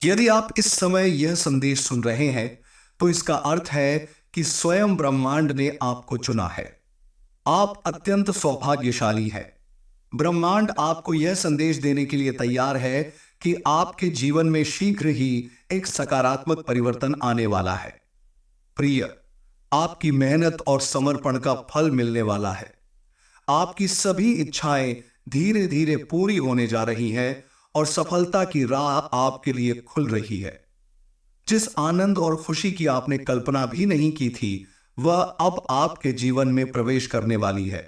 यदि आप इस समय यह संदेश सुन रहे हैं तो इसका अर्थ है कि स्वयं ब्रह्मांड ने आपको चुना है। आप अत्यंत सौभाग्यशाली हैं। ब्रह्मांड आपको यह संदेश देने के लिए तैयार है कि आपके जीवन में शीघ्र ही एक सकारात्मक परिवर्तन आने वाला है। प्रिय, आपकी मेहनत और समर्पण का फल मिलने वाला है। आपकी सभी इच्छाएं धीरे धीरे पूरी होने जा रही हैं और सफलता की राह आपके लिए खुल रही है। जिस आनंद और खुशी की आपने कल्पना भी नहीं की थी, वह अब आपके जीवन में प्रवेश करने वाली है।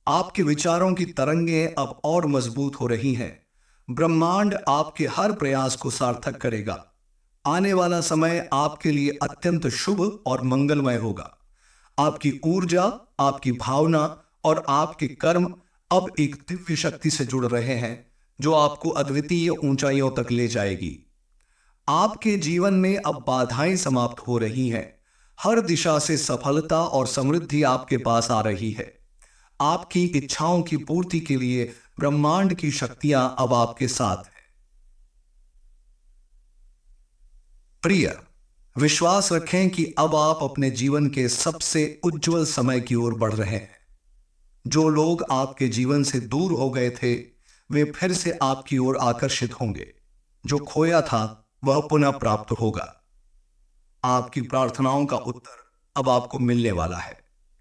आपके विचारों की तरंगें अब और मजबूत हो रही हैं। ब्रह्मांड आपके हर प्रयास को सार्थक करेगा। आने वाला समय आपके लिए अत्यंत शुभ और मंगलमय होगा। आपकी ऊर्जा, आपकी भावना और आपके कर्म अब एक दिव्य शक्ति से जुड़ रहे हैं जो आपको अद्वितीय ऊंचाइयों तक ले जाएगी। आपके जीवन में अब बाधाएं समाप्त हो रही हैं। हर दिशा से सफलता और समृद्धि आपके पास आ रही है। आपकी इच्छाओं की पूर्ति के लिए ब्रह्मांड की शक्तियां अब आपके साथ हैं। प्रिय, विश्वास रखें कि अब आप अपने जीवन के सबसे उज्जवल समय की ओर बढ़ रहे हैं। जो लोग आपके जीवन से दूर हो गए थे, वे फिर से आपकी ओर आकर्षित होंगे। जो खोया था वह पुनः प्राप्त होगा। आपकी प्रार्थनाओं का उत्तर अब आपको मिलने वाला है।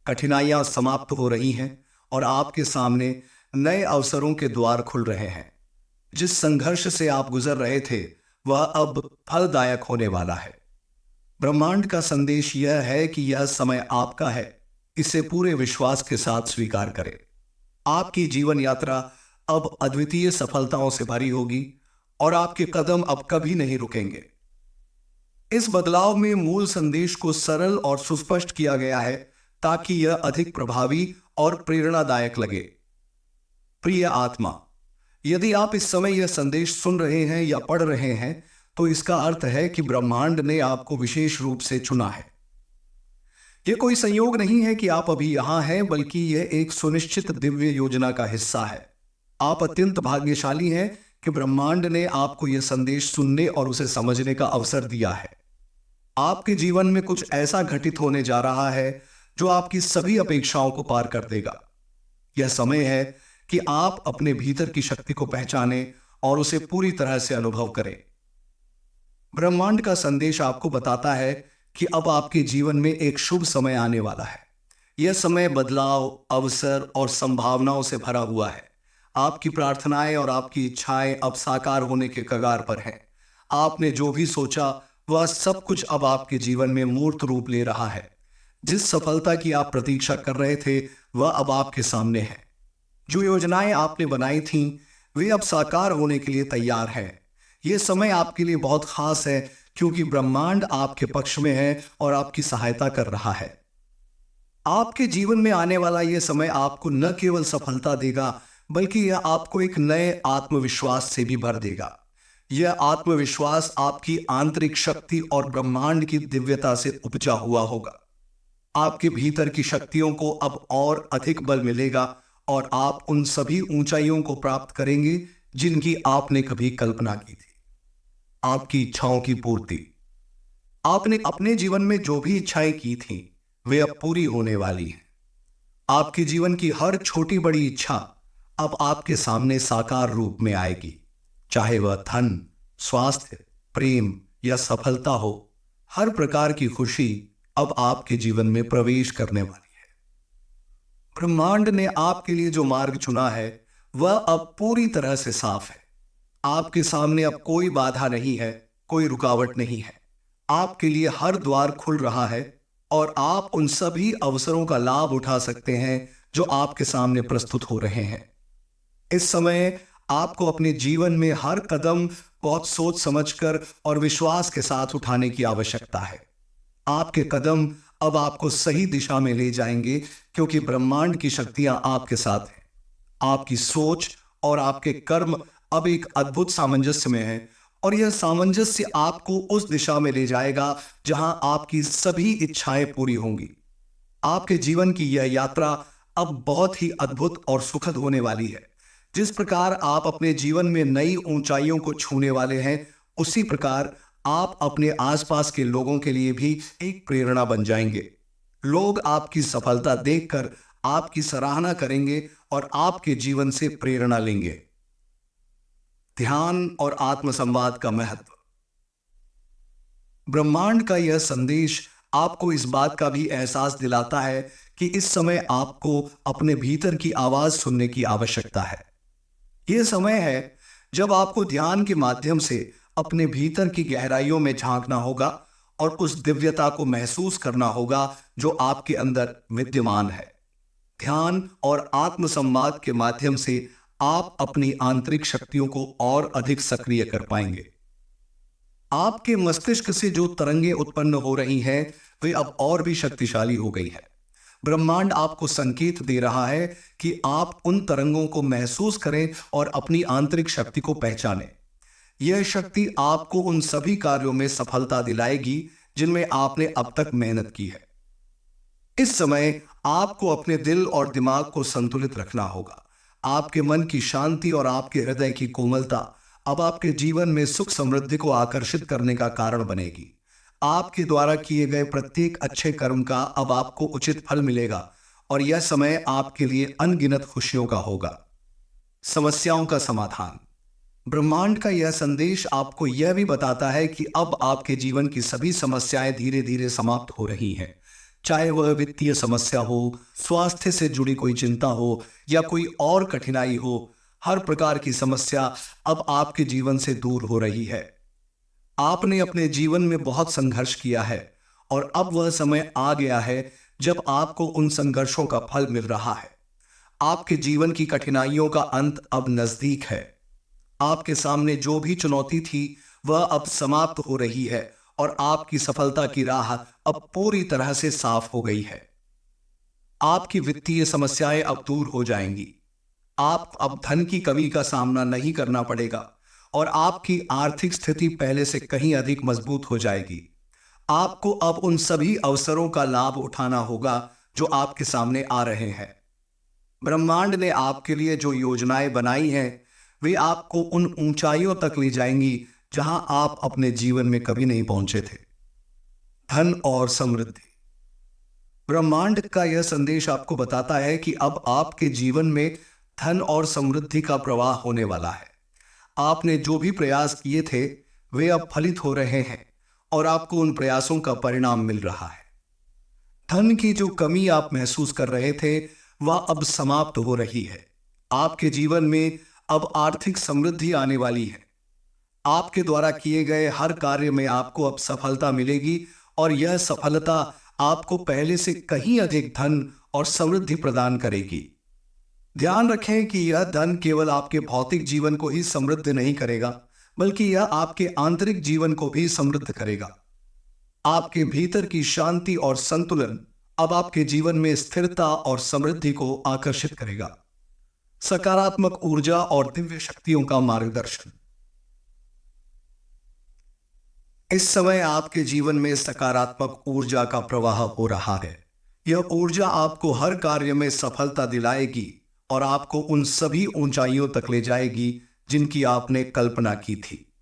कठिनाइयां समाप्त हो रही हैं और आपके सामने नए अवसरों के द्वार खुल रहे हैं। जिस संघर्ष से आप गुजर रहे थे वह अब फलदायक होने वाला है। ब्रह्मांड का संदेश यह है कि यह समय आपका है। इसे पूरे विश्वास के साथ स्वीकार करें। आपकी जीवन यात्रा अब अद्वितीय सफलताओं से भरी होगी और आपके कदम अब कभी नहीं रुकेंगे। इस बदलाव में मूल संदेश को सरल और सुस्पष्ट किया गया है ताकि यह अधिक प्रभावी और प्रेरणादायक लगे। प्रिय आत्मा, यदि आप इस समय यह संदेश सुन रहे हैं या पढ़ रहे हैं तो इसका अर्थ है कि ब्रह्मांड ने आपको विशेष रूप से चुना है। यह कोई संयोग नहीं है कि आप अभी यहां हैं, बल्कि यह एक सुनिश्चित दिव्य योजना का हिस्सा है। आप अत्यंत भाग्यशाली हैं कि ब्रह्मांड ने आपको यह संदेश सुनने और उसे समझने का अवसर दिया है। आपके जीवन में कुछ ऐसा घटित होने जा रहा है जो आपकी सभी अपेक्षाओं को पार कर देगा। यह समय है कि आप अपने भीतर की शक्ति को पहचानें और उसे पूरी तरह से अनुभव करें। ब्रह्मांड का संदेश आपको बताता है कि अब आपके जीवन में एक शुभ समय आने वाला है। यह समय बदलाव, अवसर और संभावनाओं से भरा हुआ है। आपकी प्रार्थनाएं और आपकी इच्छाएं अब साकार होने के कगार पर हैं। आपने जो भी सोचा वह सब कुछ अब आपके जीवन में मूर्त रूप ले रहा है। जिस सफलता की आप प्रतीक्षा कर रहे थे वह अब आपके सामने है। जो योजनाएं आपने बनाई थीं वे अब साकार होने के लिए तैयार हैं। यह समय आपके लिए बहुत खास है क्योंकि ब्रह्मांड आपके पक्ष में है और आपकी सहायता कर रहा है। आपके जीवन में आने वाला यह समय आपको न केवल सफलता देगा बल्कि यह आपको एक नए आत्मविश्वास से भी भर देगा। यह आत्मविश्वास आपकी आंतरिक शक्ति और ब्रह्मांड की दिव्यता से उपजा हुआ होगा। आपके भीतर की शक्तियों को अब और अधिक बल मिलेगा और आप उन सभी ऊंचाइयों को प्राप्त करेंगे जिनकी आपने कभी कल्पना की थी। आपकी इच्छाओं की पूर्ति। आपने अपने जीवन में जो भी इच्छाएं की थी वे अब पूरी होने वाली हैं। आपके जीवन की हर छोटी बड़ी इच्छा अब आपके सामने साकार रूप में आएगी। चाहे वह धन, स्वास्थ्य, प्रेम या सफलता हो, हर प्रकार की खुशी अब आपके जीवन में प्रवेश करने वाली है। ब्रह्मांड ने आपके लिए जो मार्ग चुना है वह अब पूरी तरह से साफ है। आपके सामने अब कोई बाधा नहीं है, कोई रुकावट नहीं है। आपके लिए हर द्वार खुल रहा है और आप उन सभी अवसरों का लाभ उठा सकते हैं जो आपके सामने प्रस्तुत हो रहे हैं। इस समय आपको अपने जीवन में हर कदम बहुत सोच समझकर और विश्वास के साथ उठाने की आवश्यकता है। आपके कदम अब आपको सही दिशा में ले जाएंगे क्योंकि ब्रह्मांड की शक्तियां आपके साथ हैं। आपकी सोच और आपके कर्म अब एक अद्भुत सामंजस्य में है और यह सामंजस्य आपको उस दिशा में ले जाएगा जहां आपकी सभी इच्छाएं पूरी होंगी। आपके जीवन की यह यात्रा अब बहुत ही अद्भुत और सुखद होने वाली है। जिस प्रकार आप अपने जीवन में नई ऊंचाइयों को छूने वाले हैं उसी प्रकार आप अपने आसपास के लोगों के लिए भी एक प्रेरणा बन जाएंगे। लोग आपकी सफलता देखकर आपकी सराहना करेंगे और आपके जीवन से प्रेरणा लेंगे। ध्यान और आत्मसंवाद का महत्व। ब्रह्मांड का यह संदेश आपको इस बात का भी एहसास दिलाता है कि इस समय आपको अपने भीतर की आवाज सुनने की आवश्यकता है। यह समय है जब आपको ध्यान के माध्यम से अपने भीतर की गहराइयों में झांकना होगा और उस दिव्यता को महसूस करना होगा जो आपके अंदर विद्यमान है। ध्यान और आत्मसंवाद के माध्यम से आप अपनी आंतरिक शक्तियों को और अधिक सक्रिय कर पाएंगे। आपके मस्तिष्क से जो तरंगें उत्पन्न हो रही हैं वे अब और भी शक्तिशाली हो गई है। ब्रह्मांड आपको संकेत दे रहा है कि आप उन तरंगों को महसूस करें और अपनी आंतरिक शक्ति को पहचानें। यह शक्ति आपको उन सभी कार्यों में सफलता दिलाएगी जिनमें आपने अब तक मेहनत की है। इस समय आपको अपने दिल और दिमाग को संतुलित रखना होगा। आपके मन की शांति और आपके हृदय की कोमलता अब आपके जीवन में सुख समृद्धि को आकर्षित करने का कारण बनेगी। आपके द्वारा किए गए प्रत्येक अच्छे कर्म का अब आपको उचित फल मिलेगा और यह समय आपके लिए अनगिनत खुशियों का होगा। समस्याओं का समाधान। ब्रह्मांड का यह संदेश आपको यह भी बताता है कि अब आपके जीवन की सभी समस्याएं धीरे धीरे समाप्त हो रही हैं। चाहे वह वित्तीय समस्या हो, स्वास्थ्य से जुड़ी कोई चिंता हो या कोई और कठिनाई हो, हर प्रकार की समस्या अब आपके जीवन से दूर हो रही है। आपने अपने जीवन में बहुत संघर्ष किया है और अब वह समय आ गया है जब आपको उन संघर्षों का फल मिल रहा है। आपके जीवन की कठिनाइयों का अंत अब नजदीक है। आपके सामने जो भी चुनौती थी वह अब समाप्त हो रही है और आपकी सफलता की राह अब पूरी तरह से साफ हो गई है। आपकी वित्तीय समस्याएं अब दूर हो जाएंगी। आप अब धन की कमी का सामना नहीं करना पड़ेगा और आपकी आर्थिक स्थिति पहले से कहीं अधिक मजबूत हो जाएगी। आपको अब उन सभी अवसरों का लाभ उठाना होगा जो आपके सामने आ रहे हैं। ब्रह्मांड ने आपके लिए जो योजनाएं बनाई हैं वे आपको उन ऊंचाइयों तक ले जाएंगी जहां आप अपने जीवन में कभी नहीं पहुंचे थे। धन और समृद्धि। ब्रह्मांड का यह संदेश आपको बताता है कि अब आपके जीवन में धन और समृद्धि का प्रवाह होने वाला है। आपने जो भी प्रयास किए थे वे अब फलित हो रहे हैं और आपको उन प्रयासों का परिणाम मिल रहा है। धन की जो कमी आप महसूस कर रहे थे वह अब समाप्त हो रही है। आपके जीवन में अब आर्थिक समृद्धि आने वाली है। आपके द्वारा किए गए हर कार्य में आपको अब सफलता मिलेगी और यह सफलता आपको पहले से कहीं अधिक धन और समृद्धि प्रदान करेगी। ध्यान रखें कि यह धन केवल आपके भौतिक जीवन को ही समृद्ध नहीं करेगा बल्कि यह आपके आंतरिक जीवन को भी समृद्ध करेगा। आपके भीतर की शांति और संतुलन अब आपके जीवन में स्थिरता और समृद्धि को आकर्षित करेगा। सकारात्मक ऊर्जा और दिव्य शक्तियों का मार्गदर्शन। इस समय आपके जीवन में सकारात्मक ऊर्जा का प्रवाह हो रहा है। यह ऊर्जा आपको हर कार्य में सफलता दिलाएगी और आपको उन सभी ऊंचाइयों तक ले जाएगी जिनकी आपने कल्पना की थी।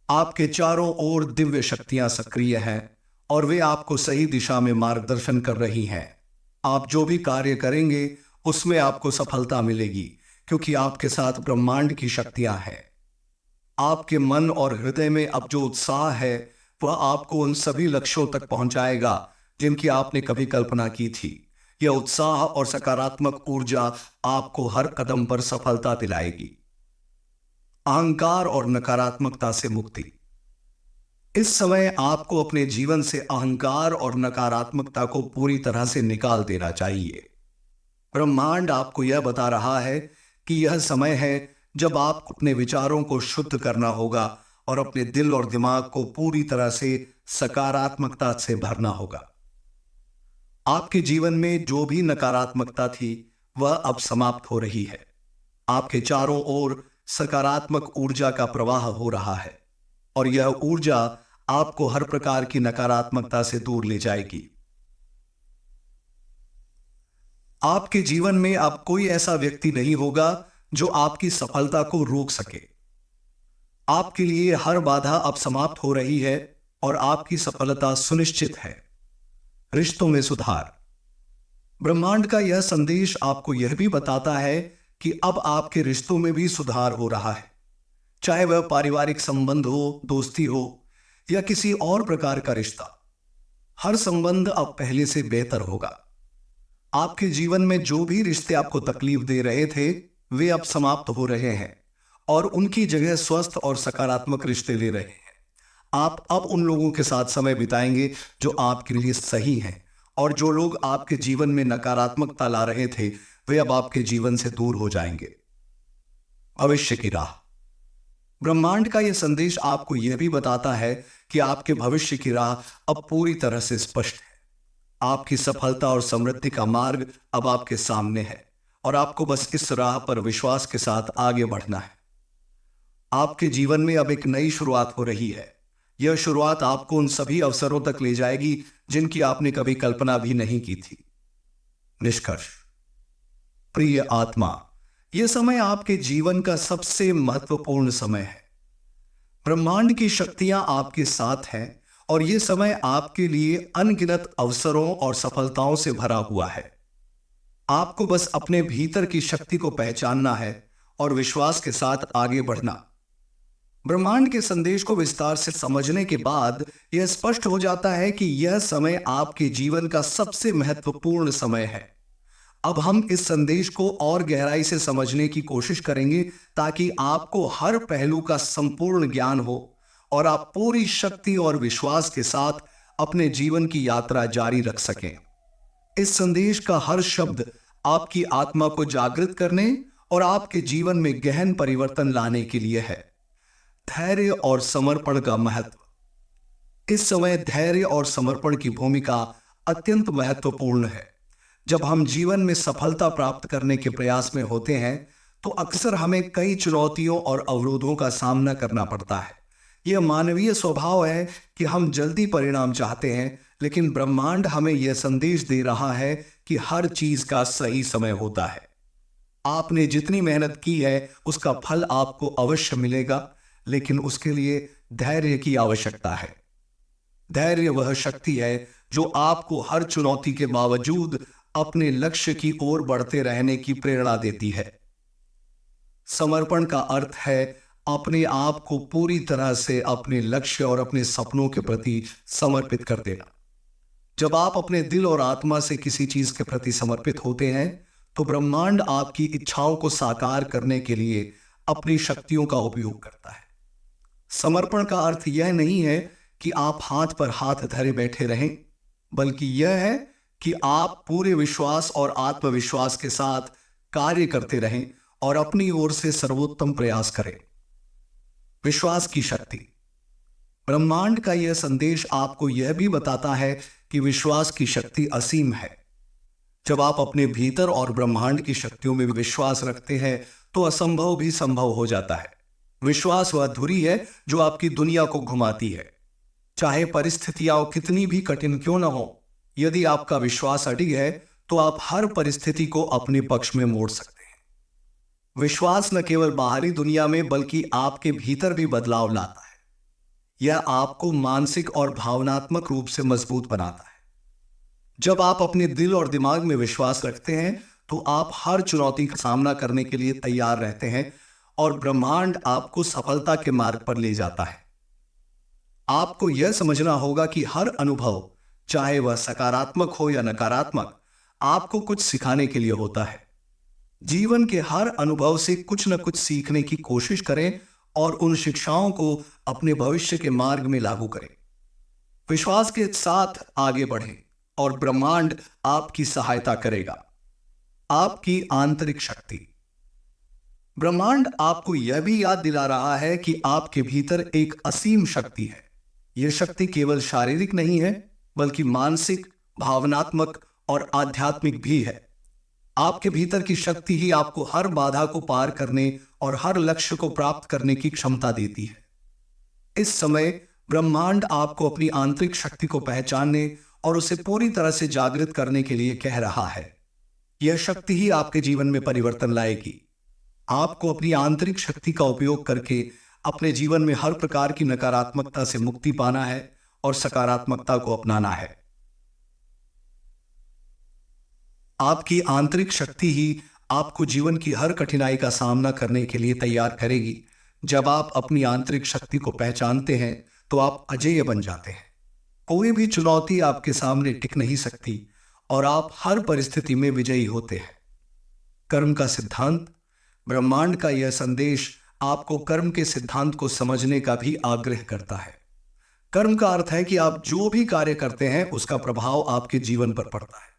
आपके चारों ओर दिव्य शक्तियां सक्रिय हैं और वे आपको सही दिशा में मार्गदर्शन कर रही हैं। आप जो भी कार्य करेंगे उसमें आपको सफलता मिलेगी क्योंकि आपके साथ ब्रह्मांड की शक्तियां हैं। आपके मन और हृदय में अब जो उत्साह है वह आपको उन सभी लक्ष्यों तक पहुंचाएगा जिनकी आपने कभी कल्पना की थी। यह उत्साह और सकारात्मक ऊर्जा आपको हर कदम पर सफलता दिलाएगी। अहंकार और नकारात्मकता से मुक्ति। इस समय आपको अपने जीवन से अहंकार और नकारात्मकता को पूरी तरह से निकाल देना चाहिए। ब्रह्मांड आपको यह बता रहा है कि यह समय है जब आप अपने विचारों को शुद्ध करना होगा और अपने दिल और दिमाग को पूरी तरह से सकारात्मकता से भरना होगा। आपके जीवन में जो भी नकारात्मकता थी वह अब समाप्त हो रही है। आपके चारों ओर सकारात्मक ऊर्जा का प्रवाह हो रहा है और यह ऊर्जा आपको हर प्रकार की नकारात्मकता से दूर ले जाएगी। आपके जीवन में अब कोई ऐसा व्यक्ति नहीं होगा जो आपकी सफलता को रोक सके। आपके लिए हर बाधा अब समाप्त हो रही है और आपकी सफलता सुनिश्चित है। रिश्तों में सुधार। ब्रह्मांड का यह संदेश आपको यह भी बताता है कि अब आपके रिश्तों में भी सुधार हो रहा है, चाहे वह पारिवारिक संबंध हो, दोस्ती हो या किसी और प्रकार का रिश्ता। हर संबंध अब पहले से बेहतर होगा। आपके जीवन में जो भी रिश्ते आपको तकलीफ दे रहे थे, वे अब समाप्त हो रहे हैं और उनकी जगह स्वस्थ और सकारात्मक रिश्ते ले रहे हैं। आप अब उन लोगों के साथ समय बिताएंगे जो आपके लिए सही हैं, और जो लोग आपके जीवन में नकारात्मकता ला रहे थे, वे अब आपके जीवन से दूर हो जाएंगे। भविष्य की राह। ब्रह्मांड का यह संदेश आपको यह भी बताता है कि आपके भविष्य की राह अब पूरी तरह से स्पष्ट है। आपकी सफलता और समृद्धि का मार्ग अब आपके सामने है और आपको बस इस राह पर विश्वास के साथ आगे बढ़ना है। आपके जीवन में अब एक नई शुरुआत हो रही है। यह शुरुआत आपको उन सभी अवसरों तक ले जाएगी जिनकी आपने कभी कल्पना भी नहीं की थी। निष्कर्ष। प्रिय आत्मा, यह समय आपके जीवन का सबसे महत्वपूर्ण समय है। ब्रह्मांड की शक्तियां आपके साथ हैं और यह समय आपके लिए अनगिनत अवसरों और सफलताओं से भरा हुआ है। आपको बस अपने भीतर की शक्ति को पहचानना है और विश्वास के साथ आगे बढ़ना। ब्रह्मांड के संदेश को विस्तार से समझने के बाद यह स्पष्ट हो जाता है कि यह समय आपके जीवन का सबसे महत्वपूर्ण समय है। अब हम इस संदेश को और गहराई से समझने की कोशिश करेंगे ताकि आपको हर पहलू का संपूर्ण ज्ञान हो और आप पूरी शक्ति और विश्वास के साथ अपने जीवन की यात्रा जारी रख सकें। इस संदेश का हर शब्द आपकी आत्मा को जागृत करने और आपके जीवन में गहन परिवर्तन लाने के लिए है। धैर्य और समर्पण का महत्व। इस समय धैर्य और समर्पण की भूमिका अत्यंत महत्वपूर्ण है। जब हम जीवन में सफलता प्राप्त करने के प्रयास में होते हैं तो अक्सर हमें कई चुनौतियों और अवरोधों का सामना करना पड़ता है। यह मानवीय स्वभाव है कि हम जल्दी परिणाम चाहते हैं, लेकिन ब्रह्मांड हमें यह संदेश दे रहा है कि हर चीज का सही समय होता है। आपने जितनी मेहनत की है उसका फल आपको अवश्य मिलेगा, लेकिन उसके लिए धैर्य की आवश्यकता है। धैर्य वह शक्ति है जो आपको हर चुनौती के बावजूद अपने लक्ष्य की ओर बढ़ते रहने की प्रेरणा देती है। समर्पण का अर्थ है अपने आप को पूरी तरह से अपने लक्ष्य और अपने सपनों के प्रति समर्पित कर देना। जब आप अपने दिल और आत्मा से किसी चीज के प्रति समर्पित होते हैं तो ब्रह्मांड आपकी इच्छाओं को साकार करने के लिए अपनी शक्तियों का उपयोग करता है। समर्पण का अर्थ यह नहीं है कि आप हाथ पर हाथ धरे बैठे रहें, बल्कि यह है कि आप पूरे विश्वास और आत्मविश्वास के साथ कार्य करते रहें और अपनी ओर से सर्वोत्तम प्रयास करें। विश्वास की शक्ति। ब्रह्मांड का यह संदेश आपको यह भी बताता है कि विश्वास की शक्ति असीम है। जब आप अपने भीतर और ब्रह्मांड की शक्तियों में विश्वास रखते हैं तो असंभव भी संभव हो जाता है। विश्वास वह धुरी है जो आपकी दुनिया को घुमाती है। चाहे परिस्थितियां कितनी भी कठिन क्यों न हो, यदि आपका विश्वास अडिग है तो आप हर परिस्थिति को अपने पक्ष में मोड़ सकते हैं। विश्वास न केवल बाहरी दुनिया में बल्कि आपके भीतर भी बदलाव लाता है। यह आपको मानसिक और भावनात्मक रूप से मजबूत बनाता है। जब आप अपने दिल और दिमाग में विश्वास रखते हैं तो आप हर चुनौती का सामना करने के लिए तैयार रहते हैं और ब्रह्मांड आपको सफलता के मार्ग पर ले जाता है। आपको यह समझना होगा कि हर अनुभव, चाहे वह सकारात्मक हो या नकारात्मक, आपको कुछ सिखाने के लिए होता है। जीवन के हर अनुभव से कुछ न कुछ सीखने की कोशिश करें और उन शिक्षाओं को अपने भविष्य के मार्ग में लागू करें। विश्वास के साथ आगे बढ़ें और ब्रह्मांड आपकी सहायता करेगा। आपकी आंतरिक शक्ति। ब्रह्मांड आपको यह भी याद दिला रहा है कि आपके भीतर एक असीम शक्ति है। यह शक्ति केवल शारीरिक नहीं है बल्कि मानसिक, भावनात्मक और आध्यात्मिक भी है। आपके भीतर की शक्ति ही आपको हर बाधा को पार करने और हर लक्ष्य को प्राप्त करने की क्षमता देती है। इस समय ब्रह्मांड आपको अपनी आंतरिक शक्ति को पहचानने और उसे पूरी तरह से जागृत करने के लिए कह रहा है। यह शक्ति ही आपके जीवन में परिवर्तन लाएगी। आपको अपनी आंतरिक शक्ति का उपयोग करके अपने जीवन में हर प्रकार की नकारात्मकता से मुक्ति पाना है और सकारात्मकता को अपनाना है। आपकी आंतरिक शक्ति ही आपको जीवन की हर कठिनाई का सामना करने के लिए तैयार करेगी। जब आप अपनी आंतरिक शक्ति को पहचानते हैं तो आप अजेय बन जाते हैं। कोई भी चुनौती आपके सामने टिक नहीं सकती और आप हर परिस्थिति में विजयी होते हैं। कर्म का सिद्धांत। ब्रह्मांड का यह संदेश आपको कर्म के सिद्धांत को समझने का भी आग्रह करता है। कर्म का अर्थ है कि आप जो भी कार्य करते हैं उसका प्रभाव आपके जीवन पर पड़ता है।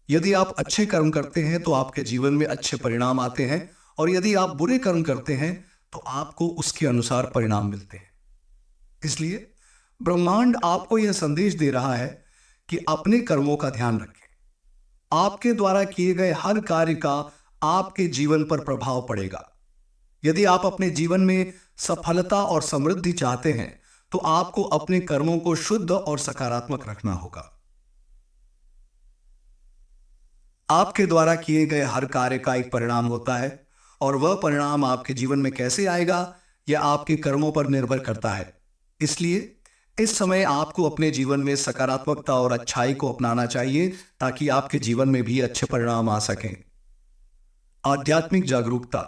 यदि आप अच्छे कर्म करते हैं तो आपके जीवन में अच्छे परिणाम आते हैं और यदि आप बुरे कर्म करते हैं तो आपको उसके अनुसार परिणाम मिलते हैं। इसलिए ब्रह्मांड आपको यह संदेश दे रहा है कि अपने कर्मों का ध्यान रखें। आपके द्वारा किए गए हर कार्य का आपके जीवन पर प्रभाव पड़ेगा। यदि आप अपने जीवन में सफलता और समृद्धि चाहते हैं तो आपको अपने कर्मों को शुद्ध और सकारात्मक रखना होगा। आपके द्वारा किए गए हर कार्य का एक परिणाम होता है और वह परिणाम आपके जीवन में कैसे आएगा यह आपके कर्मों पर निर्भर करता है। इसलिए इस समय आपको अपने जीवन में सकारात्मकता और अच्छाई को अपनाना चाहिए ताकि आपके जीवन में भी अच्छे परिणाम आ सकें। आध्यात्मिक जागरूकता।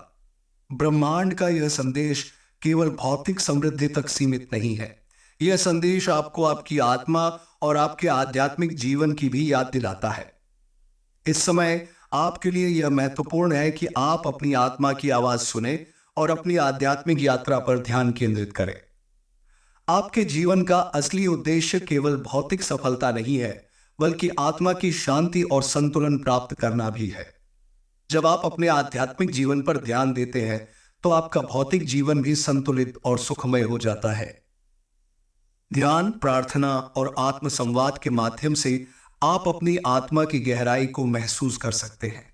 ब्रह्मांड का यह संदेश केवल भौतिक समृद्धि तक सीमित नहीं है। यह संदेश आपको आपकी आत्मा और आपके आध्यात्मिक जीवन की भी याद दिलाता है। इस समय आपके लिए यह महत्वपूर्ण है कि आप अपनी आत्मा की आवाज सुने और अपनी आध्यात्मिक यात्रा पर ध्यान केंद्रित करें। आपके जीवन का असली उद्देश्य केवल भौतिक सफलता नहीं है, बल्कि आत्मा की शांति और संतुलन प्राप्त करना भी है। जब आप अपने आध्यात्मिक जीवन पर ध्यान देते हैं तो आपका भौतिक जीवन भी संतुलित और सुखमय हो जाता है। ध्यान, प्रार्थना और आत्म संवाद के माध्यम से आप अपनी आत्मा की गहराई को महसूस कर सकते हैं।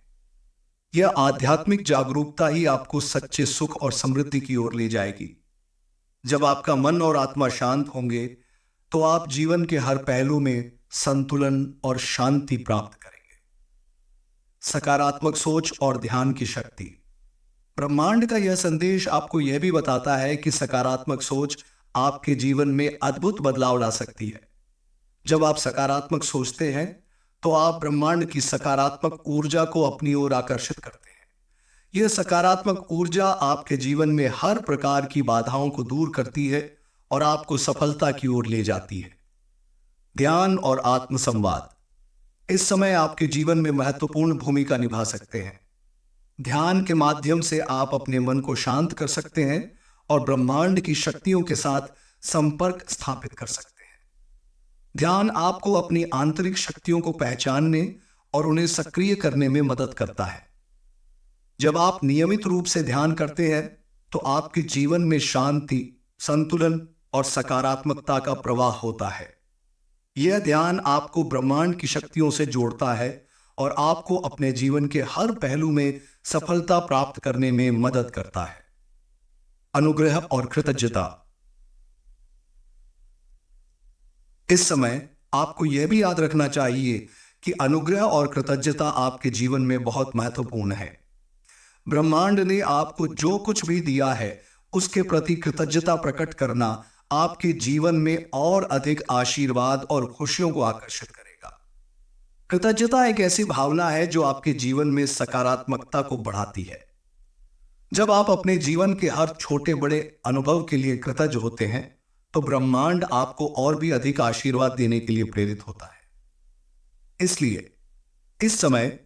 यह आध्यात्मिक जागरूकता ही आपको सच्चे सुख और समृद्धि की ओर ले जाएगी। जब आपका मन और आत्मा शांत होंगे तो आप जीवन के हर पहलू में संतुलन और शांति प्राप्त करेंगे। सकारात्मक सोच और ध्यान की शक्ति। ब्रह्मांड का यह संदेश आपको यह भी बताता है कि सकारात्मक सोच आपके जीवन में अद्भुत बदलाव ला सकती है। जब आप सकारात्मक सोचते हैं तो आप ब्रह्मांड की सकारात्मक ऊर्जा को अपनी ओर आकर्षित करते हैं। यह सकारात्मक ऊर्जा आपके जीवन में हर प्रकार की बाधाओं को दूर करती है और आपको सफलता की ओर ले जाती है। ध्यान और आत्म संवाद इस समय आपके जीवन में महत्वपूर्ण भूमिका निभा सकते हैं। ध्यान के माध्यम से आप अपने मन को शांत कर सकते हैं और ब्रह्मांड की शक्तियों के साथ संपर्क स्थापित कर सकते हैं। ध्यान आपको अपनी आंतरिक शक्तियों को पहचानने और उन्हें सक्रिय करने में मदद करता है। जब आप नियमित रूप से ध्यान करते हैं तो आपके जीवन में शांति, संतुलन और सकारात्मकता का प्रवाह होता है। यह ध्यान आपको ब्रह्मांड की शक्तियों से जोड़ता है और आपको अपने जीवन के हर पहलू में सफलता प्राप्त करने में मदद करता है। अनुग्रह और कृतज्ञता। इस समय आपको यह भी याद रखना चाहिए कि अनुग्रह और कृतज्ञता आपके जीवन में बहुत महत्वपूर्ण है। ब्रह्मांड ने आपको जो कुछ भी दिया है उसके प्रति कृतज्ञता प्रकट करना आपके जीवन में और अधिक आशीर्वाद और खुशियों को आकर्षित करेगा। कृतज्ञता एक ऐसी भावना है जो आपके जीवन में सकारात्मकता को बढ़ाती है। जब आप अपने जीवन के हर छोटे बड़े अनुभव के लिए कृतज्ञ होते हैं तो ब्रह्मांड आपको और भी अधिक आशीर्वाद देने के लिए प्रेरित होता है। इसलिए इस समय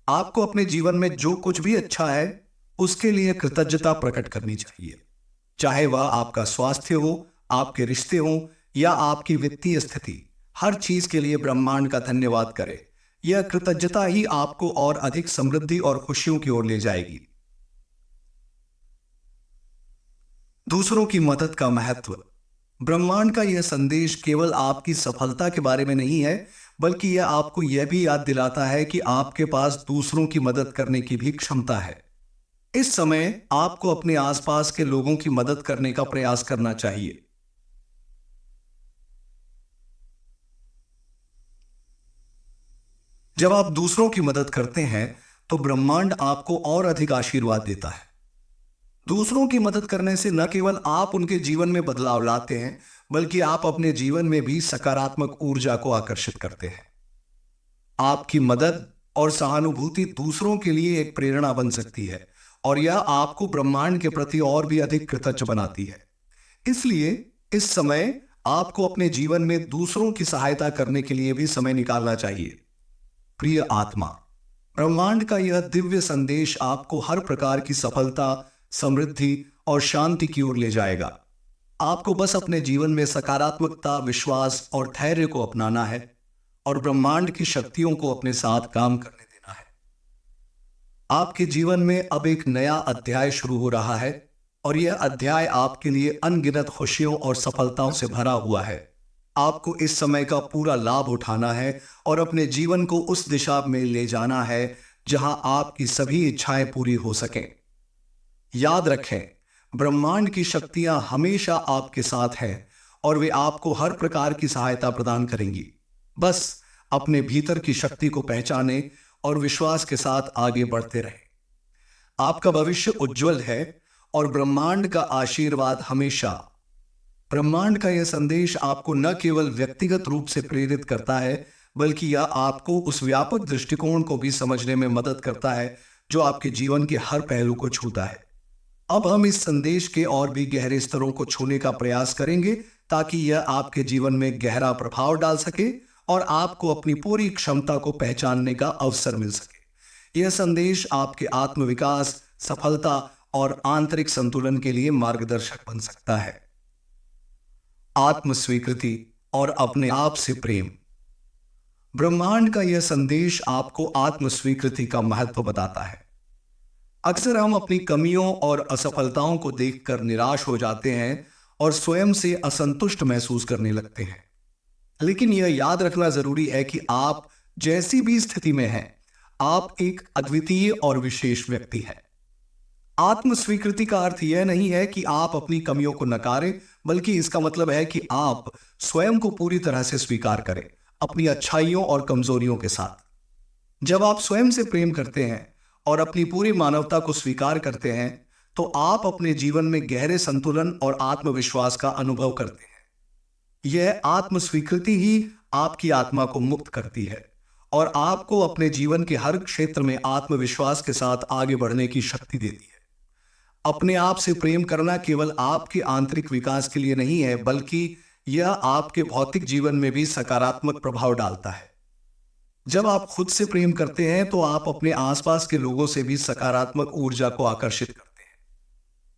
आपको अपने जीवन में जो कुछ भी अच्छा है उसके लिए कृतज्ञता प्रकट करनी चाहिए। चाहे वह आपका स्वास्थ्य हो, आपके रिश्ते हो या आपकी वित्तीय स्थिति, हर चीज के लिए ब्रह्मांड का धन्यवाद करें। यह कृतज्ञता ही आपको और अधिक समृद्धि और खुशियों की ओर ले जाएगी। दूसरों की मदद का महत्व। ब्रह्मांड का यह संदेश केवल आपकी सफलता के बारे में नहीं है, बल्कि यह आपको यह भी याद दिलाता है कि आपके पास दूसरों की मदद करने की भी क्षमता है। इस समय आपको अपने आसपास के लोगों की मदद करने का प्रयास करना चाहिए। जब आप दूसरों की मदद करते हैं तो ब्रह्मांड आपको और अधिक आशीर्वाद देता है। दूसरों की मदद करने से न केवल आप उनके जीवन में बदलाव लाते हैं, बल्कि आप अपने जीवन में भी सकारात्मक ऊर्जा को आकर्षित करते हैं। आपकी मदद और सहानुभूति दूसरों के लिए एक प्रेरणा बन सकती है और यह आपको ब्रह्मांड के प्रति और भी अधिक कृतज्ञ बनाती है। इसलिए इस समय आपको अपने जीवन में दूसरों की सहायता करने के लिए भी समय निकालना चाहिए। प्रिय आत्मा, ब्रह्मांड का यह दिव्य संदेश आपको हर प्रकार की सफलता, समृद्धि और शांति की ओर ले जाएगा। आपको बस अपने जीवन में सकारात्मकता, विश्वास और धैर्य को अपनाना है और ब्रह्मांड की शक्तियों को अपने साथ काम करने देना है। आपके जीवन में अब एक नया अध्याय शुरू हो रहा है और यह अध्याय आपके लिए अनगिनत खुशियों और सफलताओं से भरा हुआ है। आपको इस समय का पूरा लाभ उठाना है और अपने जीवन को उस दिशा में ले जाना है जहां आपकी सभी इच्छाएं पूरी हो सकें। याद रखें, ब्रह्मांड की शक्तियां हमेशा आपके साथ हैं और वे आपको हर प्रकार की सहायता प्रदान करेंगी। बस अपने भीतर की शक्ति को पहचानें और विश्वास के साथ आगे बढ़ते रहें। आपका भविष्य उज्जवल है और ब्रह्मांड का आशीर्वाद हमेशा। ब्रह्मांड का यह संदेश आपको न केवल व्यक्तिगत रूप से प्रेरित करता है, बल्कि यह आपको उस व्यापक दृष्टिकोण को भी समझने में मदद करता है जो आपके जीवन के हर पहलू को छूता है। अब हम इस संदेश के और भी गहरे स्तरों को छूने का प्रयास करेंगे ताकि यह आपके जीवन में गहरा प्रभाव डाल सके और आपको अपनी पूरी क्षमता को पहचानने का अवसर मिल सके। यह संदेश आपके आत्मविकास, सफलता और आंतरिक संतुलन के लिए मार्गदर्शक बन सकता है। आत्म स्वीकृति और अपने आप से प्रेम। ब्रह्मांड का यह संदेश आपको आत्म स्वीकृति का महत्व बताता है। अक्सर हम अपनी कमियों और असफलताओं को देखकर निराश हो जाते हैं और स्वयं से असंतुष्ट महसूस करने लगते हैं। लेकिन यह याद रखना जरूरी है कि आप जैसी भी स्थिति में हैं, आप एक अद्वितीय और विशेष व्यक्ति हैं। आत्म स्वीकृति का अर्थ यह नहीं है कि आप अपनी कमियों को नकारें, बल्कि इसका मतलब है कि आप स्वयं को पूरी तरह से स्वीकार करें, अपनी अच्छाइयों और कमजोरियों के साथ। जब आप स्वयं से प्रेम करते हैं और अपनी पूरी मानवता को स्वीकार करते हैं, तो आप अपने जीवन में गहरे संतुलन और आत्मविश्वास का अनुभव करते हैं। यह आत्म स्वीकृति ही आपकी आत्मा को मुक्त करती है और आपको अपने जीवन के हर क्षेत्र में आत्मविश्वास के साथ आगे बढ़ने की शक्ति देती है। अपने आप से प्रेम करना केवल आपके आंतरिक विकास के लिए नहीं है, बल्कि यह आपके भौतिक जीवन में भी सकारात्मक प्रभाव डालता है। जब आप खुद से प्रेम करते हैं तो आप अपने आसपास के लोगों से भी सकारात्मक ऊर्जा को आकर्षित करते हैं।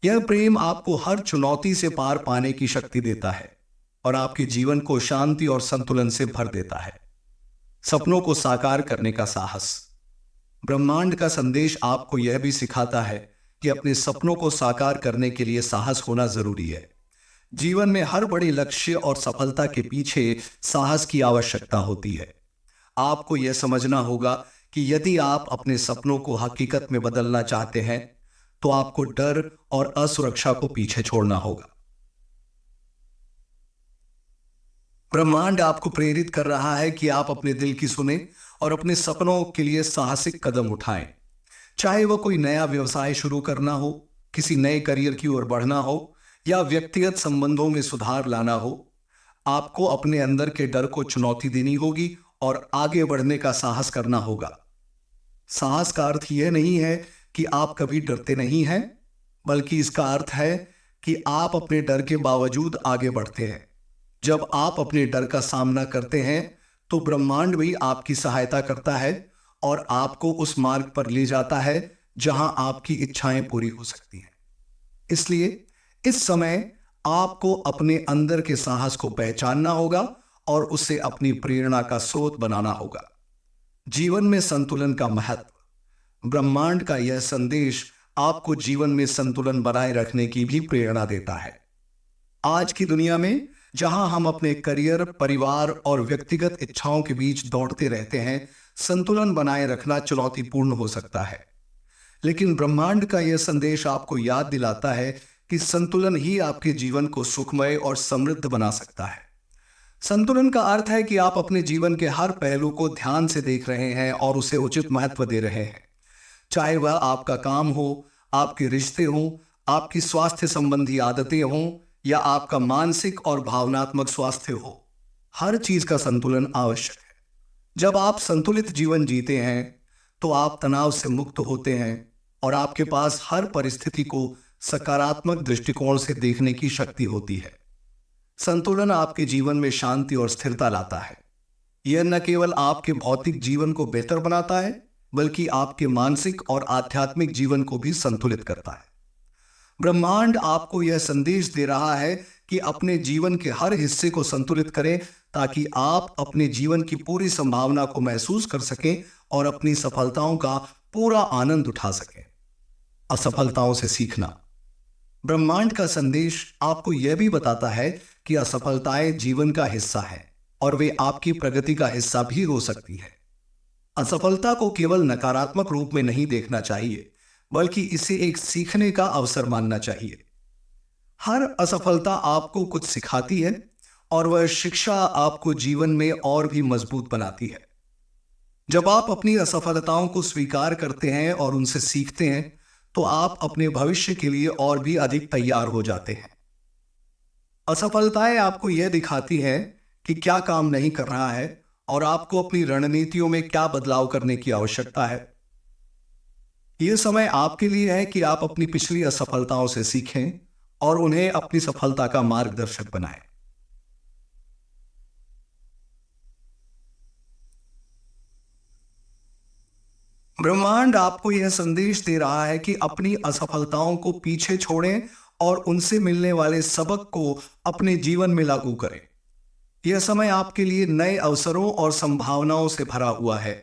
यह प्रेम आपको हर चुनौती से पार पाने की शक्ति देता है और आपके जीवन को शांति और संतुलन से भर देता है। सपनों को साकार करने का साहस। ब्रह्मांड का संदेश आपको यह भी सिखाता है कि अपने सपनों को साकार करने के लिए साहस होना जरूरी है। जीवन में हर बड़े लक्ष्य और सफलता के पीछे साहस की आवश्यकता होती है। आपको यह समझना होगा कि यदि आप अपने सपनों को हकीकत में बदलना चाहते हैं, तो आपको डर और असुरक्षा को पीछे छोड़ना होगा। ब्रह्मांड आपको प्रेरित कर रहा है कि आप अपने दिल की सुने और अपने सपनों के लिए साहसिक कदम उठाएं। चाहे वह कोई नया व्यवसाय शुरू करना हो, किसी नए करियर की ओर बढ़ना हो या व्यक्तिगत संबंधों में सुधार लाना हो, आपको अपने अंदर के डर को चुनौती देनी होगी और आगे बढ़ने का साहस करना होगा। साहस का अर्थ यह नहीं है कि आप कभी डरते नहीं हैं, बल्कि इसका अर्थ है कि आप अपने डर के बावजूद आगे बढ़ते हैं। जब आप अपने डर का सामना करते हैं, तो ब्रह्मांड भी आपकी सहायता करता है और आपको उस मार्ग पर ले जाता है जहां आपकी इच्छाएं पूरी हो सकती हैं। इसलिए इस समय आपको अपने अंदर के साहस को पहचानना होगा और उसे अपनी प्रेरणा का स्रोत बनाना होगा। जीवन में संतुलन का महत्व। ब्रह्मांड का यह संदेश आपको जीवन में संतुलन बनाए रखने की भी प्रेरणा देता है। आज की दुनिया में जहां हम अपने करियर, परिवार और व्यक्तिगत इच्छाओं के बीच दौड़ते रहते हैं, संतुलन बनाए रखना चुनौतीपूर्ण हो सकता है। लेकिन ब्रह्मांड का यह संदेश आपको याद दिलाता है कि संतुलन ही आपके जीवन को सुखमय और समृद्ध बना सकता है। संतुलन का अर्थ है कि आप अपने जीवन के हर पहलू को ध्यान से देख रहे हैं और उसे उचित महत्व दे रहे हैं। चाहे वह आपका काम हो, आपके रिश्ते हो, आपकी स्वास्थ्य संबंधी आदतें हों या आपका मानसिक और भावनात्मक स्वास्थ्य हो, हर चीज का संतुलन आवश्यक है। जब आप संतुलित जीवन जीते हैं तो आप तनाव से मुक्त होते हैं और आपके पास हर परिस्थिति को सकारात्मक दृष्टिकोण से देखने की शक्ति होती है। संतुलन आपके जीवन में शांति और स्थिरता लाता है। यह न केवल आपके भौतिक जीवन को बेहतर बनाता है, बल्कि आपके मानसिक और आध्यात्मिक जीवन को भी संतुलित करता है। ब्रह्मांड आपको यह संदेश दे रहा है कि अपने जीवन के हर हिस्से को संतुलित करें ताकि आप अपने जीवन की पूरी संभावना को महसूस कर सकें और अपनी सफलताओं का पूरा आनंद उठा सकें। असफलताओं से सीखना। ब्रह्मांड का संदेश आपको यह भी बताता है कि असफलताएं जीवन का हिस्सा है और वे आपकी प्रगति का हिस्सा भी हो सकती है। असफलता को केवल नकारात्मक रूप में नहीं देखना चाहिए, बल्कि इसे एक सीखने का अवसर मानना चाहिए। हर असफलता आपको कुछ सिखाती है और वह शिक्षा आपको जीवन में और भी मजबूत बनाती है। जब आप अपनी असफलताओं को स्वीकार करते हैं और उनसे सीखते हैं तो आप अपने भविष्य के लिए और भी अधिक तैयार हो जाते हैं। असफलताएं आपको यह दिखाती हैं कि क्या काम नहीं कर रहा है और आपको अपनी रणनीतियों में क्या बदलाव करने की आवश्यकता है। यह समय आपके लिए है कि आप अपनी पिछली असफलताओं से सीखें और उन्हें अपनी सफलता का मार्गदर्शक बनाएं। ब्रह्मांड आपको यह संदेश दे रहा है कि अपनी असफलताओं को पीछे छोड़ें और उनसे मिलने वाले सबक को अपने जीवन में लागू करें। यह समय आपके लिए नए अवसरों और संभावनाओं से भरा हुआ है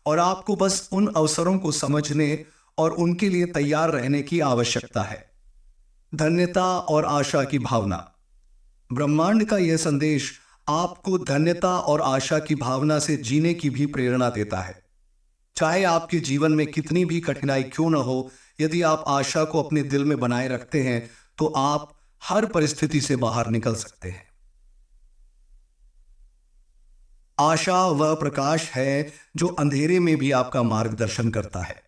और आपको बस उन अवसरों को समझने और उनके लिए तैयार रहने की आवश्यकता है। धन्यता और आशा की भावना। ब्रह्मांड का यह संदेश आपको धन्यता और आशा की भावना से जीने की भी प्रेरणा देता है। चाहे आपके जीवन में कितनी भी कठिनाई क्यों न हो, यदि आप आशा को अपने दिल में बनाए रखते हैं तो आप हर परिस्थिति से बाहर निकल सकते हैं। आशा वह प्रकाश है जो अंधेरे में भी आपका मार्गदर्शन करता है।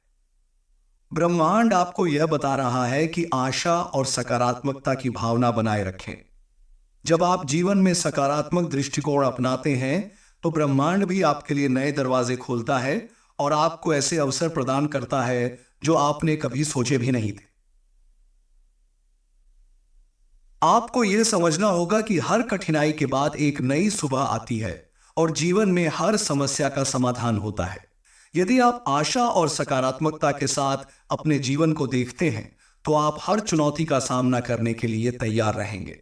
ब्रह्मांड आपको यह बता रहा है कि आशा और सकारात्मकता की भावना बनाए रखें। जब आप जीवन में सकारात्मक दृष्टिकोण अपनाते हैं तो ब्रह्मांड भी आपके लिए नए दरवाजे खोलता है और आपको ऐसे अवसर प्रदान करता है जो आपने कभी सोचे भी नहीं थे। आपको यह समझना होगा कि हर कठिनाई के बाद एक नई सुबह आती है और जीवन में हर समस्या का समाधान होता है। यदि आप आशा और सकारात्मकता के साथ अपने जीवन को देखते हैं तो आप हर चुनौती का सामना करने के लिए तैयार रहेंगे।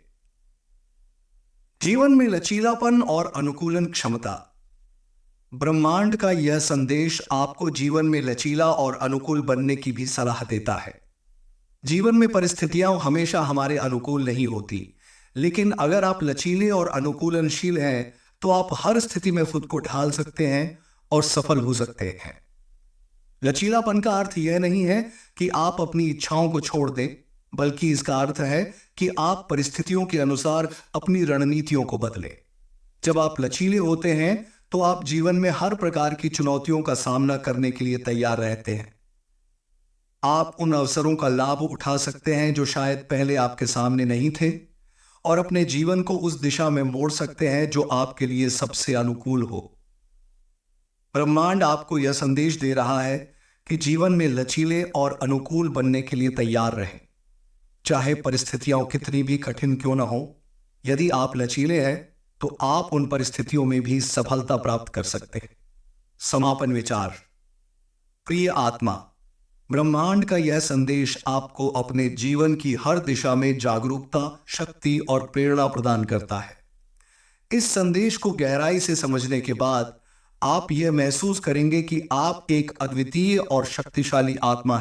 जीवन में लचीलापन और अनुकूलन क्षमता। ब्रह्मांड का यह संदेश आपको जीवन में लचीला और अनुकूल बनने की भी सलाह देता है। जीवन में परिस्थितियां हमेशा हमारे अनुकूल नहीं होती, लेकिन अगर आप लचीले और अनुकूलनशील हैं तो आप हर स्थिति में खुद को ढाल सकते हैं और सफल हो सकते हैं। लचीलापन का अर्थ यह नहीं है कि आप अपनी इच्छाओं को छोड़ दें, बल्कि इसका अर्थ है कि आप परिस्थितियों के अनुसार अपनी रणनीतियों को बदलें। जब आप लचीले होते हैं तो आप जीवन में हर प्रकार की चुनौतियों का सामना करने के लिए तैयार रहते हैं। आप उन अवसरों का लाभ उठा सकते हैं जो शायद पहले आपके सामने नहीं थे और अपने जीवन को उस दिशा में मोड़ सकते हैं जो आपके लिए सबसे अनुकूल हो। ब्रह्मांड आपको यह संदेश दे रहा है कि जीवन में लचीले और अनुकूल बनने के लिए तैयार रहें, चाहे परिस्थितियां कितनी भी कठिन क्यों न हो। यदि आप लचीले हैं तो आप उन परिस्थितियों में भी सफलता प्राप्त कर सकते हैं। समापन विचार। प्रिय आत्मा, ब्रह्मांड का यह संदेश आपको अपने जीवन की हर दिशा में जागरूकता, शक्ति और प्रेरणा प्रदान करता है। इस संदेश को गहराई से समझने के बाद आप यह महसूस करेंगे कि आप एक अद्वितीय और शक्तिशाली आत्मा